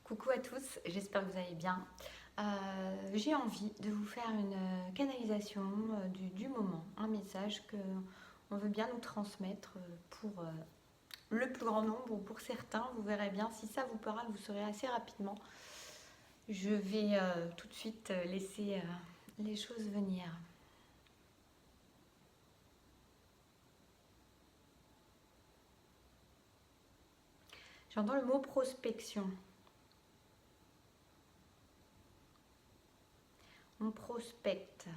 Coucou à tous, j'espère que vous allez bien. J'ai envie de vous faire une canalisation du moment, un message que on veut bien nous transmettre pour le plus grand nombre ou pour certains. Vous verrez bien, si ça vous parle, vous saurez assez rapidement. Je vais tout de suite laisser les choses venir. J'entends le mot prospection. On prospecte.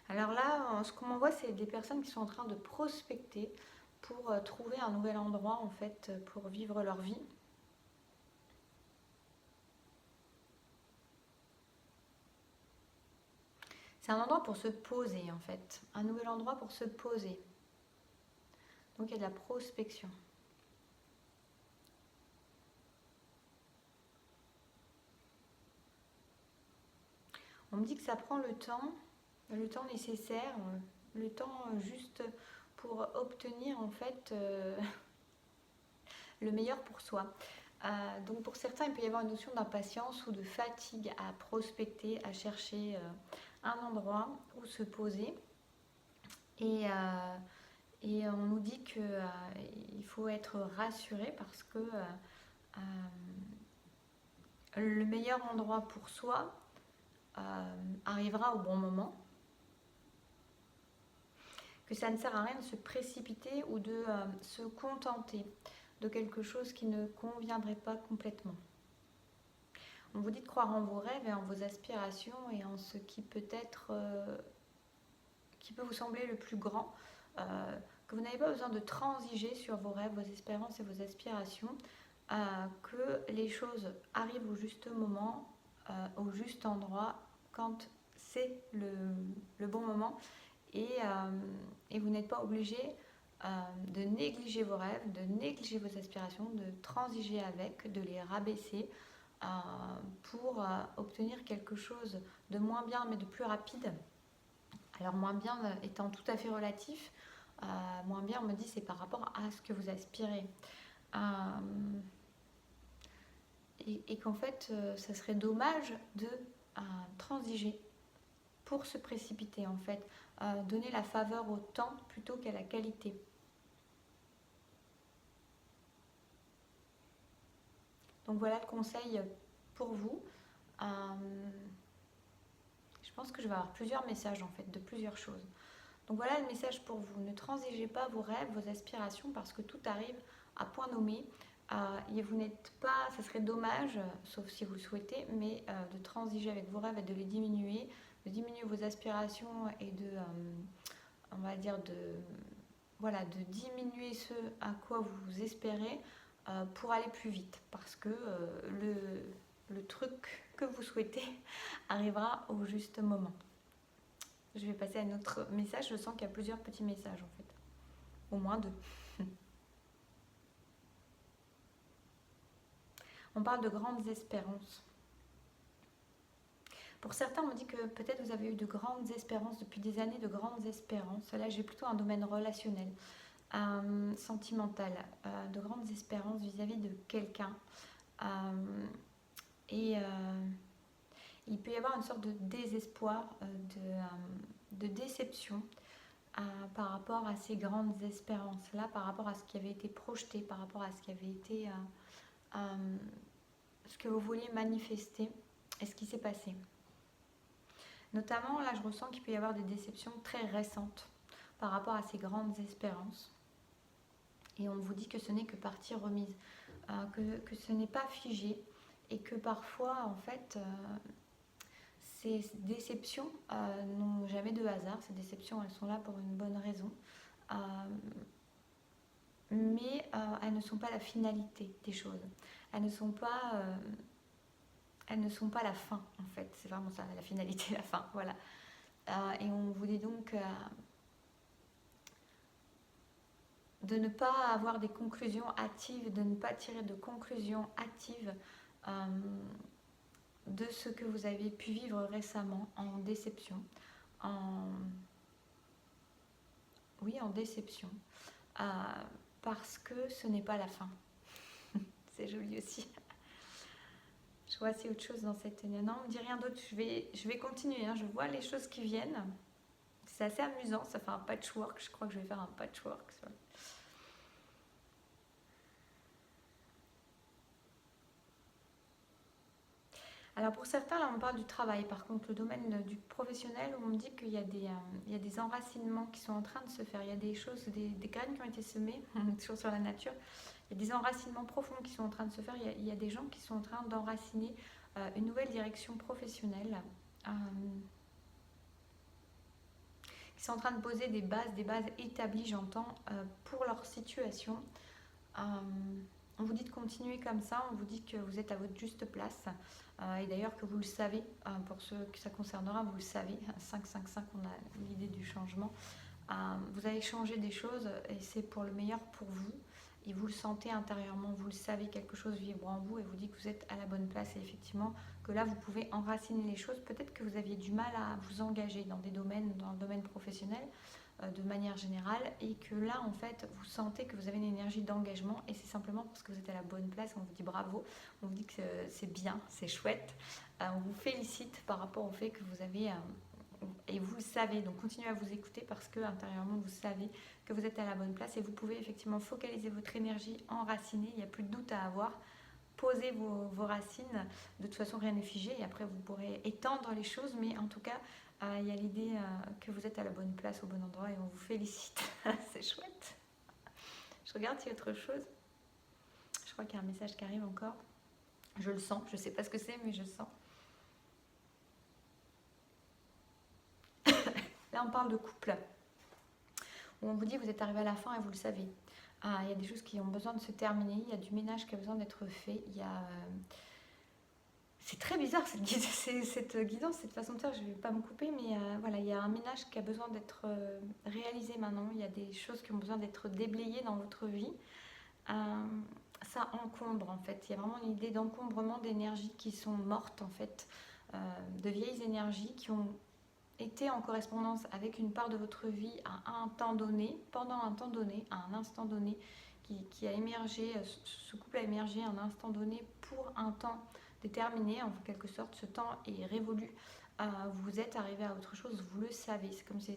Alors là, ce qu'on m'envoie, c'est des personnes qui sont en train de prospecter pour trouver un nouvel endroit en fait pour vivre leur vie. C'est un endroit pour se poser en fait, un nouvel endroit pour se poser. Donc il y a de la prospection. On me dit que ça prend le temps nécessaire, le temps juste pour obtenir en fait le meilleur pour soi. Donc pour certains, il peut y avoir une notion d'impatience ou de fatigue à prospecter, à chercher un endroit où se poser. Et, euh, et on nous dit qu'il faut être rassuré parce que le meilleur endroit pour soi arrivera au bon moment. Que ça ne sert à rien de se précipiter ou de se contenter de quelque chose qui ne conviendrait pas complètement. On vous dit de croire en vos rêves et en vos aspirations et en ce qui peut être, qui peut vous sembler le plus grand, que vous n'avez pas besoin de transiger sur vos rêves, vos espérances et vos aspirations, que les choses arrivent au juste moment, au juste endroit, quand c'est le bon moment et vous n'êtes pas obligé de négliger vos rêves, de négliger vos aspirations, de transiger avec, de les rabaisser euh, pour obtenir quelque chose de moins bien mais de plus rapide. Alors moins bien étant tout à fait relatif, moins bien on me dit c'est par rapport à ce que vous aspirez. Euh, et qu'en fait ça serait dommage de transiger pour se précipiter en fait, donner la faveur au temps plutôt qu'à la qualité. Donc voilà le conseil pour vous. Euh, je pense que je vais avoir plusieurs messages en fait de plusieurs choses. Donc voilà le message pour vous. Ne transigez pas vos rêves, vos aspirations parce que tout arrive à point nommé. Et vous n'êtes pas, ça serait dommage, sauf si vous le souhaitez, mais de transiger avec vos rêves et de les diminuer, de diminuer vos aspirations et de, on va dire, voilà, de diminuer ce à quoi vous espérez pour aller plus vite. Parce que le truc que vous souhaitez arrivera au juste moment. Je vais passer à un autre message. Je sens qu'il y a plusieurs petits messages en fait. Au moins deux. On parle de grandes espérances. Pour certains, on me dit que peut-être vous avez eu de grandes espérances depuis des années, de grandes espérances. Là, j'ai plutôt un domaine relationnel, sentimental, de grandes espérances vis-à-vis de quelqu'un. Euh, et il peut y avoir une sorte de désespoir, de déception par rapport à ces grandes espérances-là, par rapport à ce qui avait été projeté, par rapport à ce qui avait été ce que vous vouliez manifester et ce qui s'est passé. Notamment, là, je ressens qu'il peut y avoir des déceptions très récentes par rapport à ces grandes espérances. Et on vous dit que ce n'est que partie remise, que ce n'est pas figé et que parfois, en fait, ces déceptions n'ont jamais de hasard. Ces déceptions, elles sont là pour une bonne raison. Euh, mais elles ne sont pas la finalité des choses. Elles ne sont pas, la fin, en fait. C'est vraiment ça, la finalité, la fin. Voilà. Et on vous dit donc de ne pas avoir des conclusions hâtives, de ne pas tirer de conclusions hâtives de ce que vous avez pu vivre récemment en déception, en oui, en déception. Euh, parce que ce n'est pas la fin. C'est joli aussi. Je vois c'est autre chose dans cette... Non, on me dit rien d'autre. Je vais continuer. Hein. Je vois les choses qui viennent. C'est assez amusant. Ça fait un patchwork. Je crois que je vais faire un patchwork. Alors pour certains, là on parle du travail. Par contre, le domaine du professionnel, on me dit qu'il y a il y a des enracinements qui sont en train de se faire. Il y a des choses, des graines qui ont été semées, toujours sur la nature. Il y a des enracinements profonds qui sont en train de se faire. Il y a des gens qui sont en train d'enraciner une nouvelle direction professionnelle. Euh, qui sont en train de poser des bases établies, j'entends, pour leur situation. Euh, on vous dit de continuer comme ça, on vous dit que vous êtes à votre juste place. Et d'ailleurs que vous le savez, pour ceux que ça concernera, vous le savez, 5-5-5, on a l'idée du changement. Vous allez changer des choses et c'est pour le meilleur pour vous. Et vous le sentez intérieurement, vous le savez, quelque chose vibre en vous et vous dit que vous êtes à la bonne place. Et effectivement, que là, vous pouvez enraciner les choses. Peut-être que vous aviez du mal à vous engager dans des domaines, dans le domaine professionnel, de manière générale, et que là, en fait, vous sentez que vous avez une énergie d'engagement et c'est simplement parce que vous êtes à la bonne place. On vous dit bravo, on vous dit que c'est bien, c'est chouette. On vous félicite par rapport au fait que vous avez... et vous le savez, donc continuez à vous écouter parce que intérieurement vous savez que vous êtes à la bonne place et vous pouvez effectivement focaliser votre énergie enracinée, il n'y a plus de doute à avoir, posez vos racines, de toute façon rien n'est figé et après vous pourrez étendre les choses, mais en tout cas il y a l'idée que vous êtes à la bonne place, au bon endroit et on vous félicite, c'est chouette. Je regarde s'il y a autre chose, je crois qu'il y a un message qui arrive encore, je le sens, je ne sais pas ce que c'est mais je le sens. Là, on parle de couple, où on vous dit que vous êtes arrivé à la fin et vous le savez. Il y a des choses qui ont besoin de se terminer, il y a du ménage qui a besoin d'être fait. C'est très bizarre cette guidance, cette façon de faire, je ne vais pas me couper, mais voilà, il y a un ménage qui a besoin d'être réalisé maintenant. Il y a des choses qui ont besoin d'être déblayées dans votre vie. Ça encombre en fait. Il y a vraiment une idée d'encombrement d'énergies qui sont mortes en fait, de vieilles énergies qui ont été en correspondance avec une part de votre vie à un temps donné, pendant un temps donné, à un instant donné, qui a émergé, ce couple a émergé à un instant donné pour un temps déterminé, en quelque sorte, ce temps est révolu. Vous êtes arrivé à autre chose, vous le savez, c'est comme si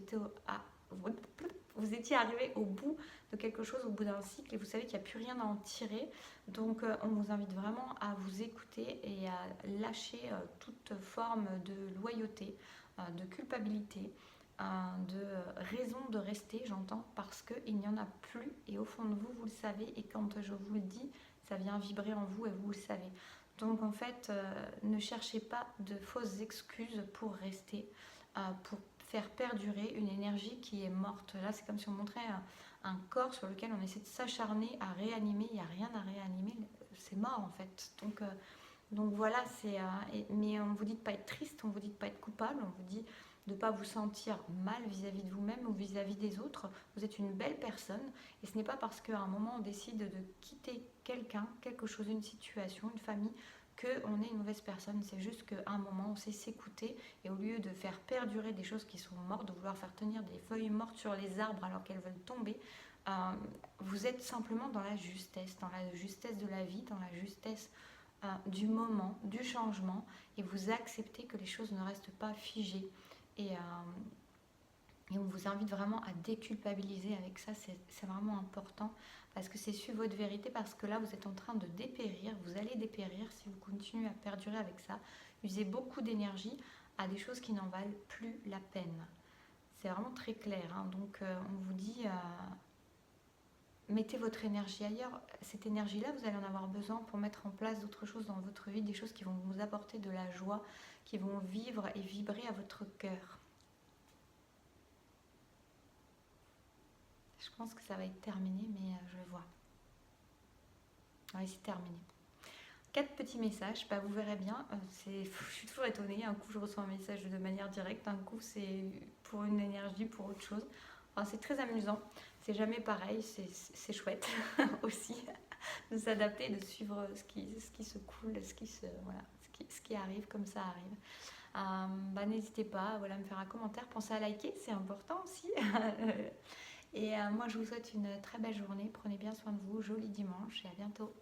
vous étiez arrivé au bout de quelque chose, au bout d'un cycle, et vous savez qu'il n'y a plus rien à en tirer. Donc on vous invite vraiment à vous écouter et à lâcher toute forme de loyauté, de culpabilité, de raison de rester, j'entends, parce qu'il n'y en a plus et au fond de vous, vous le savez, et quand je vous le dis, ça vient vibrer en vous et vous le savez. Donc en fait, ne cherchez pas de fausses excuses pour rester, pour faire perdurer une énergie qui est morte. Là, c'est comme si on montrait un corps sur lequel on essaie de s'acharner à réanimer, il n'y a rien à réanimer, c'est mort en fait. Donc voilà, mais on vous dit de ne pas être triste, on vous dit de ne pas être coupable, on vous dit de ne pas vous sentir mal vis-à-vis de vous-même ou vis-à-vis des autres. Vous êtes une belle personne et ce n'est pas parce qu'à un moment on décide de quitter quelqu'un, quelque chose, une situation, une famille, qu'on est une mauvaise personne. C'est juste qu'à un moment on sait s'écouter et au lieu de faire perdurer des choses qui sont mortes, de vouloir faire tenir des feuilles mortes sur les arbres alors qu'elles veulent tomber, vous êtes simplement dans la justesse de la vie, dans la justesse du moment, du changement, et vous acceptez que les choses ne restent pas figées. Et on vous invite vraiment à déculpabiliser avec ça, c'est vraiment important, parce que c'est suivre votre vérité, parce que là vous êtes en train de dépérir, vous allez dépérir si vous continuez à perdurer avec ça, usez beaucoup d'énergie à des choses qui n'en valent plus la peine. C'est vraiment très clair, hein. Donc on vous dit... mettez votre énergie ailleurs. Cette énergie-là, vous allez en avoir besoin pour mettre en place d'autres choses dans votre vie, des choses qui vont vous apporter de la joie, qui vont vivre et vibrer à votre cœur. Je pense que ça va être terminé, mais je le vois. Oui, c'est terminé. 4 petits messages, bah, vous verrez bien. Je suis toujours étonnée. Un coup, je reçois un message de manière directe. Un coup, c'est pour une énergie, pour autre chose. Enfin, c'est très amusant. C'est jamais pareil. C'est chouette aussi de s'adapter, de suivre ce qui se coule, ce qui arrive comme ça arrive. N'hésitez pas à me faire un commentaire. Pensez à liker, c'est important aussi. Et moi, je vous souhaite une très belle journée. Prenez bien soin de vous. Joli dimanche et à bientôt.